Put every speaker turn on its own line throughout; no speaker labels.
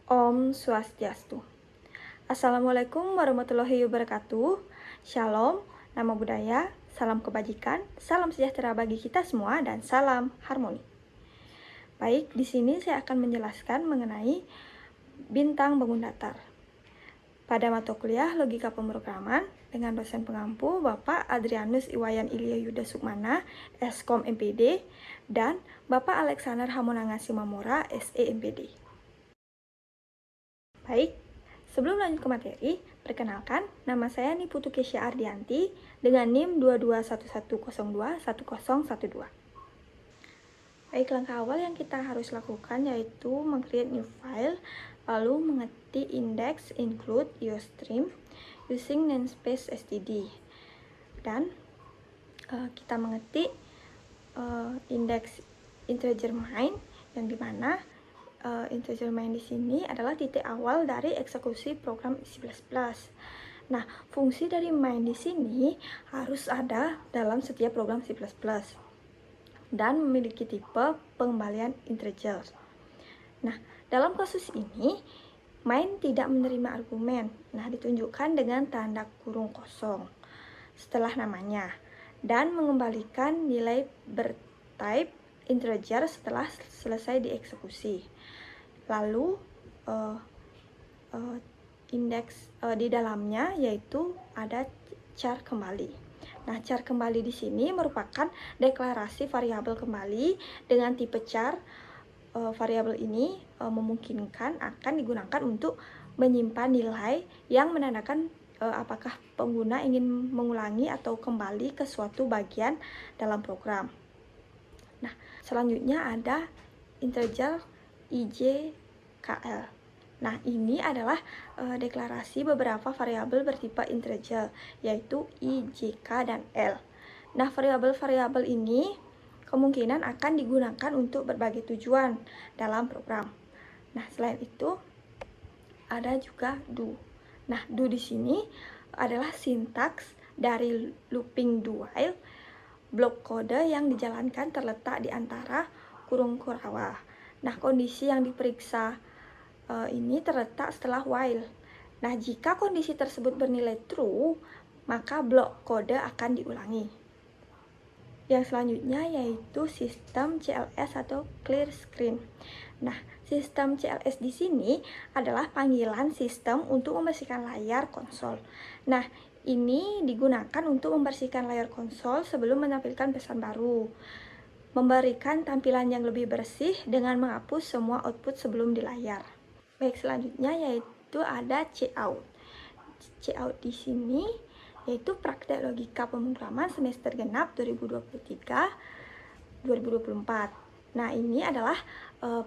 Om Swastiastu. Assalamualaikum warahmatullahi wabarakatuh. Shalom, nama budaya, salam kebajikan, salam sejahtera bagi kita semua, dan salam harmoni. Baik, di sini saya akan menjelaskan mengenai bintang bangun datar. Pada mata kuliah Logika Pemrograman dengan dosen pengampu Bapak Adrianus Iwayan Ilya Yuda Sukmana, Eskom MPD, dan Bapak Alexander Hamonanga Simamora, SE MPD. Baik, sebelum lanjut ke materi, perkenalkan, nama saya Niputu Kesya Ardianti dengan NIM 2211021012. Baik, langkah awal yang kita harus lakukan yaitu meng-create new file, lalu mengetik index include iostream using namespace std. Dan kita mengetik index integer main, yang dimana integer main di sini adalah titik awal dari eksekusi program C++. Nah, fungsi dari main di sini harus ada dalam setiap program C++ dan memiliki tipe pengembalian integer. Nah, dalam kasus ini main tidak menerima argumen. Nah, ditunjukkan dengan tanda kurung kosong setelah namanya dan mengembalikan nilai bertype integer setelah selesai dieksekusi. Lalu indeks di dalamnya yaitu ada char kembali. Nah, char kembali di sini merupakan deklarasi variabel kembali dengan tipe char. Variabel ini memungkinkan akan digunakan untuk menyimpan nilai yang menandakan apakah pengguna ingin mengulangi atau kembali ke suatu bagian dalam program. Nah, selanjutnya ada integer IJKL. Nah, ini adalah deklarasi beberapa variabel bertipe integer, yaitu I, J, K, dan L. Nah, variabel-variabel ini kemungkinan akan digunakan untuk berbagai tujuan dalam program. Nah, selain itu ada juga do. Nah, do di sini adalah sintaks dari looping do while. Blok kode yang dijalankan terletak di antara kurung kurawa. Nah, kondisi yang diperiksa ini terletak setelah while. Nah, jika kondisi tersebut bernilai true, maka blok kode akan diulangi. Yang selanjutnya yaitu sistem CLS atau clear screen. Nah, sistem CLS di sini adalah panggilan sistem untuk membersihkan layar konsol. Nah, ini digunakan untuk membersihkan layar konsol sebelum menampilkan pesan baru, memberikan tampilan yang lebih bersih dengan menghapus semua output sebelum di layar. Baik, selanjutnya yaitu ada cout. Cout di sini yaitu praktek logika pemrograman semester genap 2023-2024. Nah, ini adalah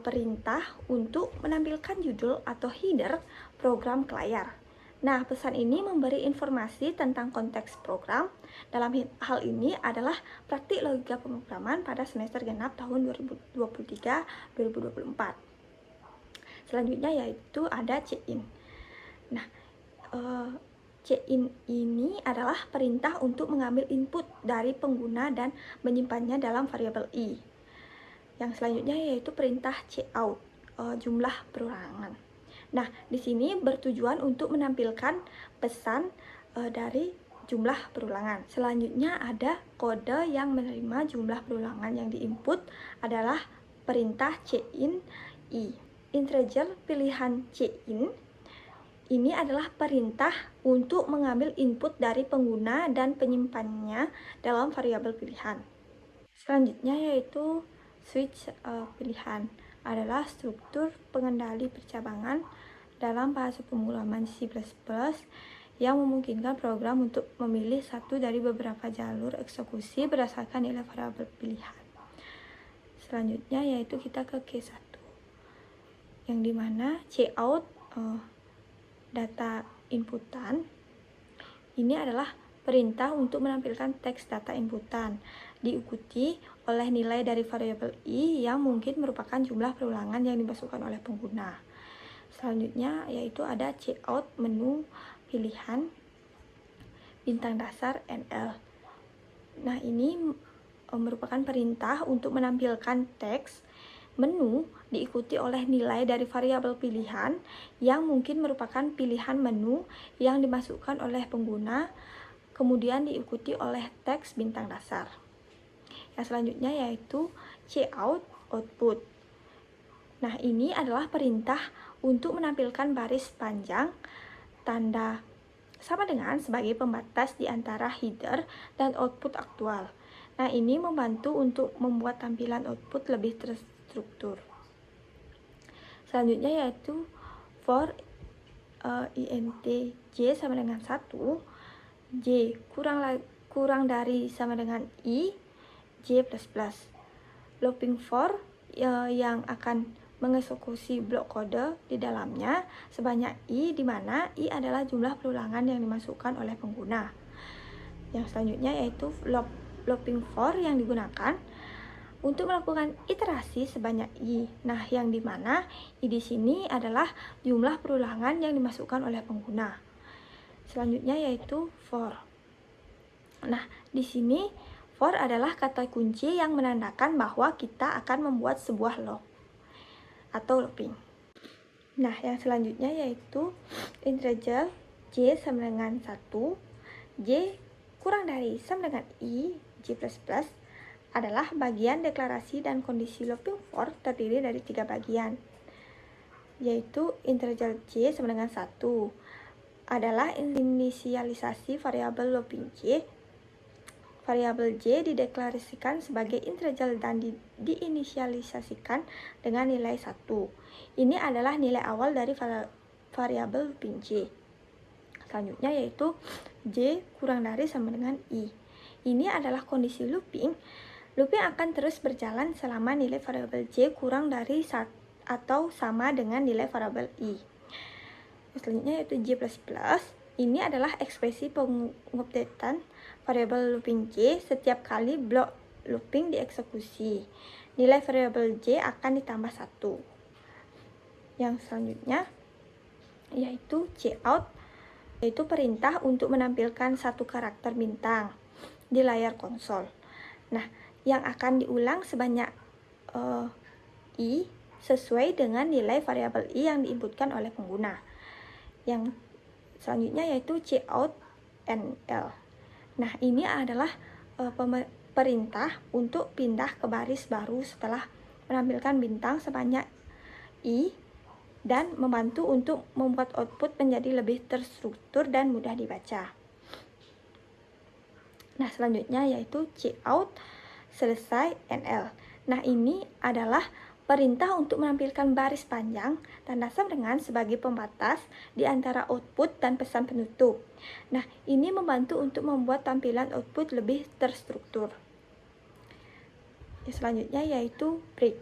perintah untuk menampilkan judul atau header program ke layar. Nah, pesan ini memberi informasi tentang konteks program. Dalam hal ini adalah praktik logika pemrograman pada semester genap tahun 2023-2024. Selanjutnya yaitu ada check-in. Nah, check-in ini adalah perintah untuk mengambil input dari pengguna dan menyimpannya dalam variabel i. Yang selanjutnya yaitu perintah cout, jumlah perulangan. Nah, di sini bertujuan untuk menampilkan pesan dari jumlah perulangan. Selanjutnya ada kode yang menerima jumlah perulangan yang diinput adalah perintah check-in i. Integer pilihan check-in ini adalah perintah untuk mengambil input dari pengguna dan penyimpannya dalam variabel pilihan. Selanjutnya yaitu switch pilihan adalah struktur pengendali percabangan dalam bahasa pemrograman C++ yang memungkinkan program untuk memilih satu dari beberapa jalur eksekusi berdasarkan nilai variabel pilihan. Selanjutnya yaitu kita ke K1, yang dimana cout data inputan ini adalah perintah untuk menampilkan teks data inputan diikuti oleh nilai dari variabel i yang mungkin merupakan jumlah perulangan yang dimasukkan oleh pengguna. Selanjutnya yaitu ada cout menu pilihan bintang dasar NL. Nah, ini merupakan perintah untuk menampilkan teks menu diikuti oleh nilai dari variabel pilihan yang mungkin merupakan pilihan menu yang dimasukkan oleh pengguna, kemudian diikuti oleh teks bintang dasar. Yang selanjutnya yaitu cout output. Nah, ini adalah perintah untuk menampilkan baris panjang tanda sama dengan sebagai pembatas di antara header dan output aktual. Nah, ini membantu untuk membuat tampilan output lebih terstruktur. Selanjutnya yaitu for int j sama dengan 1, j kurang dari sama dengan i, j++. Looping for yang akan mengeksekusi blok kode di dalamnya sebanyak i, di mana i adalah jumlah perulangan yang dimasukkan oleh pengguna. Yang selanjutnya yaitu looping for yang digunakan untuk melakukan iterasi sebanyak i. Nah, yang di mana i di sini adalah jumlah perulangan yang dimasukkan oleh pengguna. Selanjutnya yaitu for. Nah, di sini for adalah kata kunci yang menandakan bahwa kita akan membuat sebuah loop atau looping. Nah, yang selanjutnya yaitu integer j sama dengan 1, j kurang dari sama dengan i, j++ adalah bagian deklarasi dan kondisi looping for terdiri dari 3 bagian, yaitu integer j sama dengan 1 adalah inisialisasi variabel looping j. Variabel j dideklarasikan sebagai integer dan diinisialisasikan dengan nilai 1. Ini adalah nilai awal dari variabel looping j. Selanjutnya yaitu j kurang dari sama dengan i. Ini adalah kondisi looping. Looping akan terus berjalan selama nilai variabel j kurang dari atau sama dengan nilai variabel i. Selanjutnya yaitu j++. Ini adalah ekspresi pengupdatean variabel looping j setiap kali blok looping dieksekusi. Nilai variabel j akan ditambah 1. Yang selanjutnya yaitu cout, yaitu perintah untuk menampilkan satu karakter bintang di layar konsol. Nah, yang akan diulang sebanyak i sesuai dengan nilai variabel i yang diinputkan oleh pengguna. Yang selanjutnya yaitu cout nl. Nah, ini adalah perintah untuk pindah ke baris baru setelah menampilkan bintang sebanyak i dan membantu untuk membuat output menjadi lebih terstruktur dan mudah dibaca. Nah, selanjutnya yaitu cout selesai nl. Nah, ini adalah perintah untuk menampilkan baris panjang tanda sama dengan sebagai pembatas di antara output dan pesan penutup. Nah, ini membantu untuk membuat tampilan output lebih terstruktur. Selanjutnya yaitu break.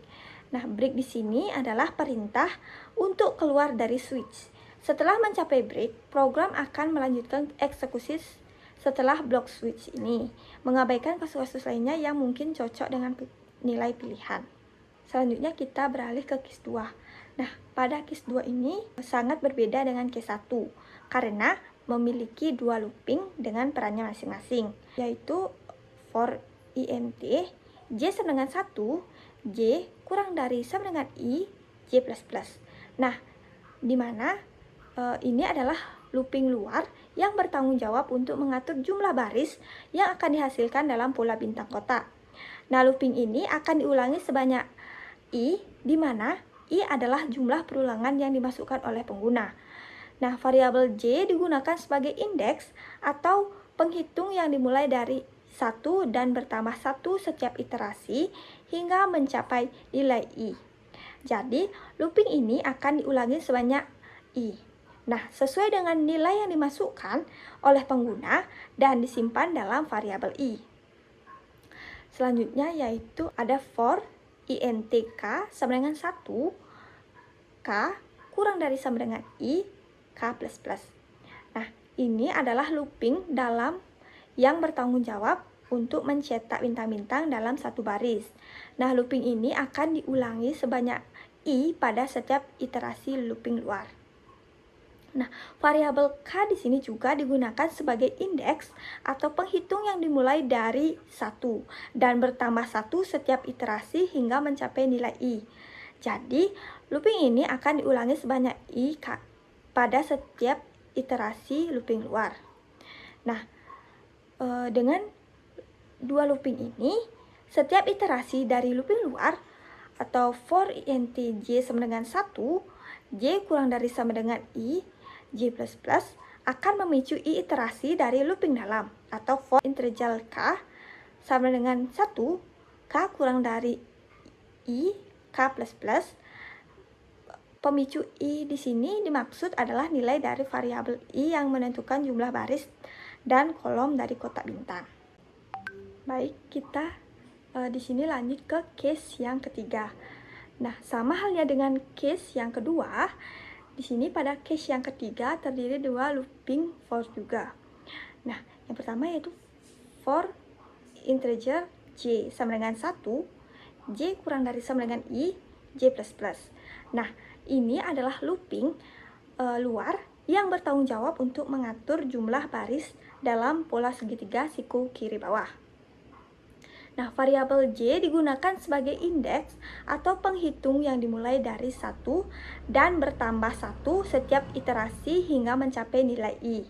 Nah, break di sini adalah perintah untuk keluar dari switch. Setelah mencapai break, program akan melanjutkan eksekusi setelah blok switch ini, mengabaikan kasus-kasus lainnya yang mungkin cocok dengan nilai pilihan. Selanjutnya kita beralih ke case 2. Nah, pada case 2 ini sangat berbeda dengan case 1 karena memiliki dua looping dengan perannya masing-masing, yaitu for int j sama dengan 1, j kurang dari sama dengan i, j++. Nah, di mana ini adalah looping luar yang bertanggung jawab untuk mengatur jumlah baris yang akan dihasilkan dalam pola bintang kotak. Nah, looping ini akan diulangi sebanyak i, di mana i adalah jumlah perulangan yang dimasukkan oleh pengguna. Nah, variabel j digunakan sebagai indeks atau penghitung yang dimulai dari 1 dan bertambah 1 setiap iterasi hingga mencapai nilai i. Jadi, looping ini akan diulangi sebanyak i. Nah, sesuai dengan nilai yang dimasukkan oleh pengguna dan disimpan dalam variabel i. Selanjutnya yaitu ada for int k sama dengan 1, k kurang dari sama dengan i, k++. Nah, ini adalah looping dalam yang bertanggung jawab untuk mencetak bintang-bintang dalam satu baris. Nah, looping ini akan diulangi sebanyak i pada setiap iterasi looping luar. Nah, variabel K di sini juga digunakan sebagai indeks atau penghitung yang dimulai dari 1 dan bertambah 1 setiap iterasi hingga mencapai nilai I. Jadi, looping ini akan diulangi sebanyak I pada setiap iterasi looping luar. Nah, dengan dua looping ini, setiap iterasi dari looping luar atau for int j sama dengan 1, j kurang dari sama dengan I, j++ akan memicu I iterasi dari looping dalam atau for integral k sama dengan 1, k kurang dari I, k++. Pemicu I di sini dimaksud adalah nilai dari variabel I yang menentukan jumlah baris dan kolom dari kotak bintang. Baik, kita di sini lanjut ke case yang ketiga. Nah, sama halnya dengan case yang kedua, di sini pada case yang ketiga terdiri dua looping for juga. Nah, yang pertama yaitu for integer j sama dengan 1, j kurang dari sama dengan I, j++. Nah, ini adalah looping luar yang bertanggung jawab untuk mengatur jumlah baris dalam pola segitiga siku kiri bawah. Nah, variabel j digunakan sebagai indeks atau penghitung yang dimulai dari 1 dan bertambah 1 setiap iterasi hingga mencapai nilai I.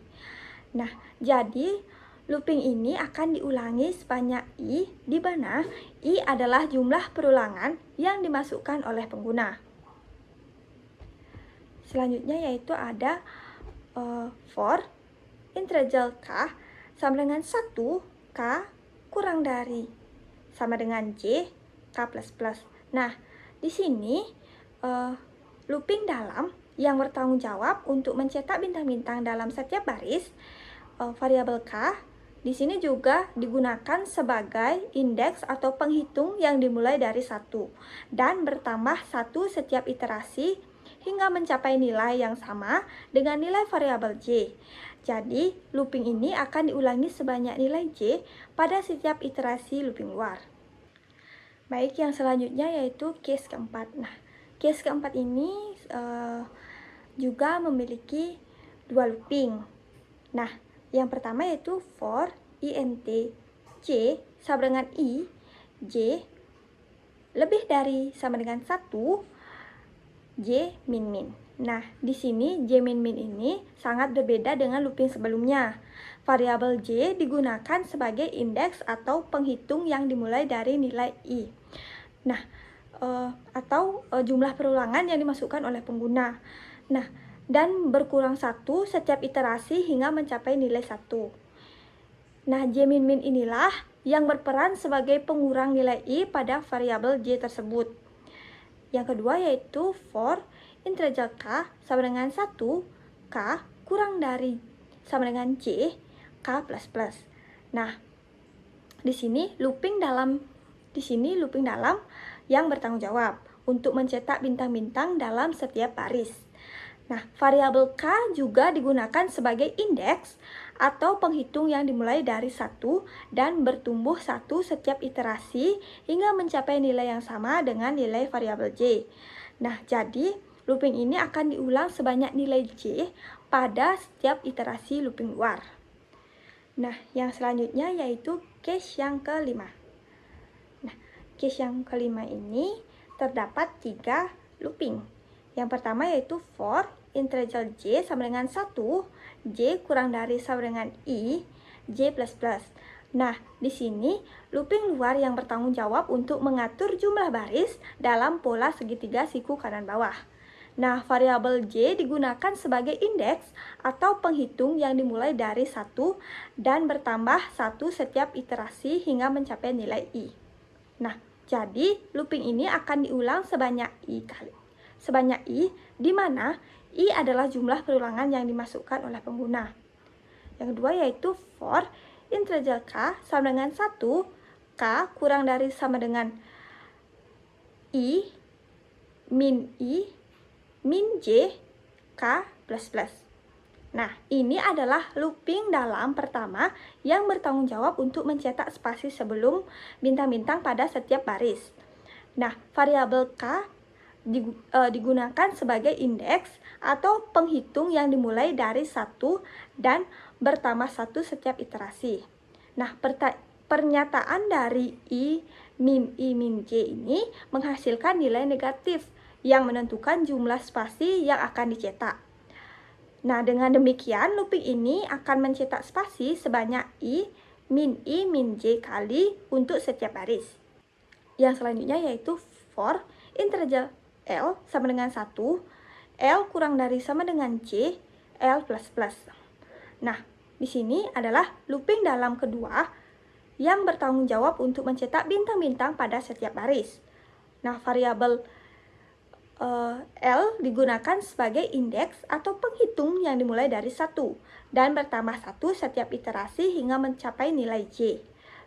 Nah, jadi looping ini akan diulangi sebanyak I, di mana I adalah jumlah perulangan yang dimasukkan oleh pengguna. Selanjutnya yaitu ada for integral k sama dengan 1, k kurang dari sama dengan j, k++. Nah, di sini looping dalam yang bertanggung jawab untuk mencetak bintang-bintang dalam setiap baris, variabel k di sini juga digunakan sebagai indeks atau penghitung yang dimulai dari 1 dan bertambah 1 setiap iterasi hingga mencapai nilai yang sama dengan nilai variabel j. Jadi, looping ini akan diulangi sebanyak nilai j pada setiap iterasi looping luar. Baik, yang selanjutnya yaitu case keempat. Nah, case keempat ini juga memiliki dua looping. Nah, yang pertama yaitu for int j sama dengan I, j lebih dari sama dengan 1, j min. Nah, di sini j min ini sangat berbeda dengan looping sebelumnya. Variabel j digunakan sebagai indeks atau penghitung yang dimulai dari nilai I. Nah, atau jumlah perulangan yang dimasukkan oleh pengguna. Nah, dan berkurang 1 setiap iterasi hingga mencapai nilai 1. Nah, j min inilah yang berperan sebagai pengurang nilai I pada variabel j tersebut. Yang kedua yaitu for integral k sama dengan 1, k kurang dari sama dengan j, k++. Nah, di sini looping dalam yang bertanggung jawab untuk mencetak bintang-bintang dalam setiap baris. Nah, variabel k juga digunakan sebagai indeks atau penghitung yang dimulai dari 1 dan bertumbuh 1 setiap iterasi hingga mencapai nilai yang sama dengan nilai variabel j. Nah, jadi looping ini akan diulang sebanyak nilai j pada setiap iterasi looping luar. Nah, yang selanjutnya yaitu case yang kelima. Nah, case yang kelima ini terdapat 3 looping. Yang pertama yaitu for integral j sama dengan 1, j kurang dari sama dengan I, j++. Nah, di sini looping luar yang bertanggung jawab untuk mengatur jumlah baris dalam pola segitiga siku kanan bawah. Nah, variabel j digunakan sebagai indeks atau penghitung yang dimulai dari 1 dan bertambah 1 setiap iterasi hingga mencapai nilai I. Nah, jadi looping ini akan diulang sebanyak I, di mana I adalah jumlah perulangan yang dimasukkan oleh pengguna. Yang kedua yaitu for integral k sama dengan 1, k kurang dari sama dengan I, min j, k++. Nah, ini adalah looping dalam pertama yang bertanggung jawab untuk mencetak spasi sebelum bintang-bintang pada setiap baris. Nah, variabel k digunakan sebagai indeks atau penghitung yang dimulai dari 1 dan bertambah 1 setiap iterasi. Nah, pernyataan dari I min J ini menghasilkan nilai negatif yang menentukan jumlah spasi yang akan dicetak. Nah, dengan demikian looping ini akan mencetak spasi sebanyak I min J kali untuk setiap baris. Yang selanjutnya yaitu for integer L sama dengan 1, L kurang dari sama dengan C, L plus plus. Nah, di sini adalah looping dalam kedua yang bertanggung jawab untuk mencetak bintang-bintang pada setiap baris. Nah, variabel L digunakan sebagai indeks atau penghitung yang dimulai dari 1 dan bertambah 1 setiap iterasi hingga mencapai nilai J.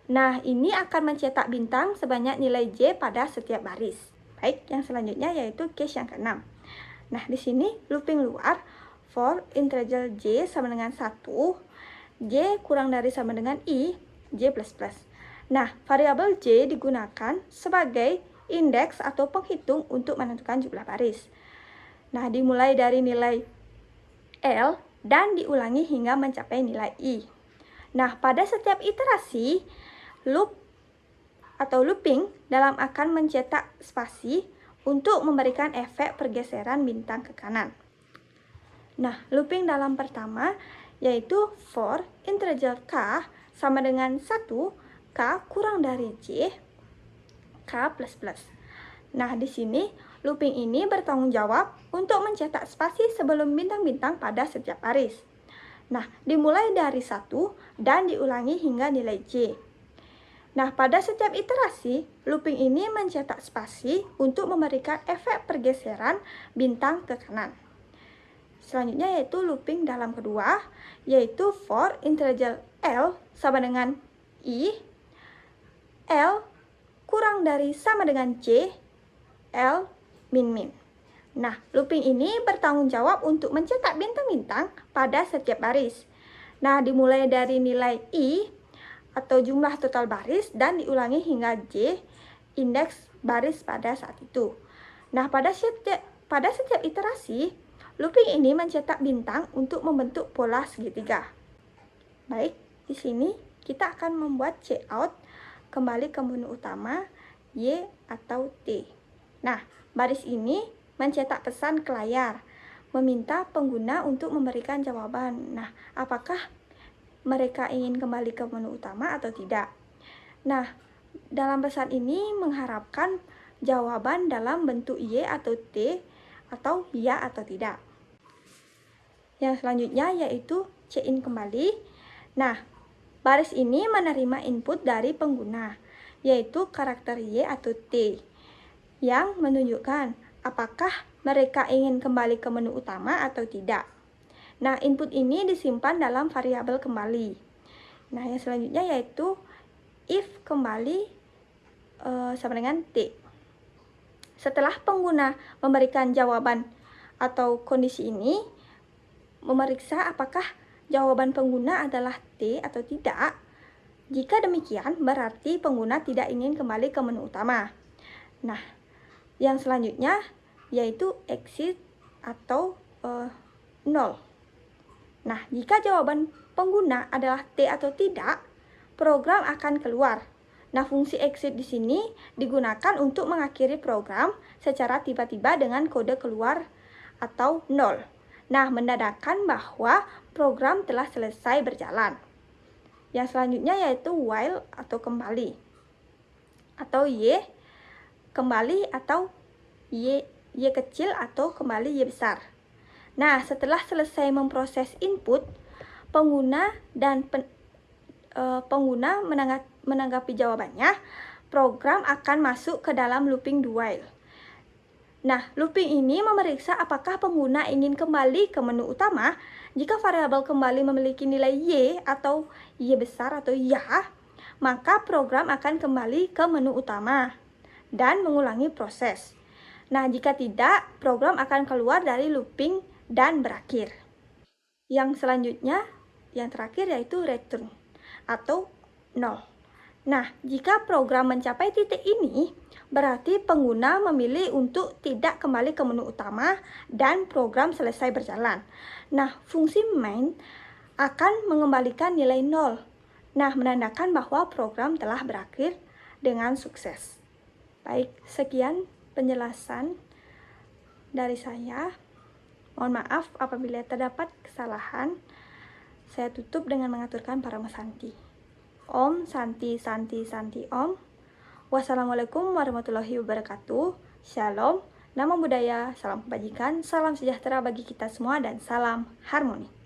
Nah, ini akan mencetak bintang sebanyak nilai J pada setiap baris. Baik, yang selanjutnya yaitu case yang ke-6. Nah, di sini looping luar for integer J sama dengan 1, J kurang dari sama dengan I, J plus plus. Nah, variabel J digunakan sebagai indeks atau penghitung untuk menentukan jumlah baris. Nah, dimulai dari nilai L dan diulangi hingga mencapai nilai I. Nah, pada setiap iterasi, loop atau looping dalam akan mencetak spasi untuk memberikan efek pergeseran bintang ke kanan. Nah, looping dalam pertama yaitu for integer K sama dengan 1, K kurang dari J, K plus plus. Nah, di sini looping ini bertanggung jawab untuk mencetak spasi sebelum bintang-bintang pada setiap baris. Nah, dimulai dari 1 dan diulangi hingga nilai J. Nah, pada setiap iterasi, looping ini mencetak spasi untuk memberikan efek pergeseran bintang ke kanan. Selanjutnya yaitu looping dalam kedua, yaitu for integer L sama dengan I, L kurang dari sama dengan J, L min. Nah, looping ini bertanggung jawab untuk mencetak bintang-bintang pada setiap baris. Nah, dimulai dari nilai I atau jumlah total baris dan diulangi hingga J, indeks baris pada saat itu. Nah, pada setiap iterasi, looping ini mencetak bintang untuk membentuk pola segitiga. Baik, di sini kita akan membuat layout kembali ke menu utama Y atau T. Nah, baris ini mencetak pesan ke layar, meminta pengguna untuk memberikan jawaban. Nah, apakah mereka ingin kembali ke menu utama atau tidak? Nah, dalam pesan ini mengharapkan jawaban dalam bentuk Y atau T atau ya atau tidak. Yang selanjutnya yaitu check in kembali. Nah, baris ini menerima input dari pengguna, yaitu karakter Y atau T, yang menunjukkan apakah mereka ingin kembali ke menu utama atau tidak. Nah, input ini disimpan dalam variabel kembali. Nah, yang selanjutnya yaitu if kembali sama dengan T. Setelah pengguna memberikan jawaban atau kondisi ini, memeriksa apakah jawaban pengguna adalah T atau tidak. Jika demikian, berarti pengguna tidak ingin kembali ke menu utama. Nah, yang selanjutnya yaitu exit atau 0. Nah, jika jawaban pengguna adalah T atau tidak, program akan keluar. Nah, fungsi exit di sini digunakan untuk mengakhiri program secara tiba-tiba dengan kode keluar atau 0. Nah, menandakan bahwa program telah selesai berjalan. Yang selanjutnya yaitu while atau kembali, atau Y kembali, atau Y kecil atau kembali Y besar. Nah, setelah selesai memproses input, pengguna menanggapi jawabannya, program akan masuk ke dalam looping do while. Nah, looping ini memeriksa apakah pengguna ingin kembali ke menu utama. Jika variabel kembali memiliki nilai Y atau Y besar atau ya, maka program akan kembali ke menu utama dan mengulangi proses. Nah, jika tidak, program akan keluar dari looping dan berakhir. Yang selanjutnya, yang terakhir yaitu return atau 0. Nah, jika program mencapai titik ini, berarti pengguna memilih untuk tidak kembali ke menu utama dan program selesai berjalan. Nah, fungsi main akan mengembalikan nilai 0. Nah, menandakan bahwa program telah berakhir dengan sukses. Baik, sekian penjelasan dari saya. Mohon maaf apabila terdapat kesalahan. Saya tutup dengan mengaturkan Parama Santi. Om Santi Santi Santi Om. Wassalamualaikum warahmatullahi wabarakatuh. Shalom, namo buddhaya, salam kebajikan, salam sejahtera bagi kita semua, dan salam harmoni.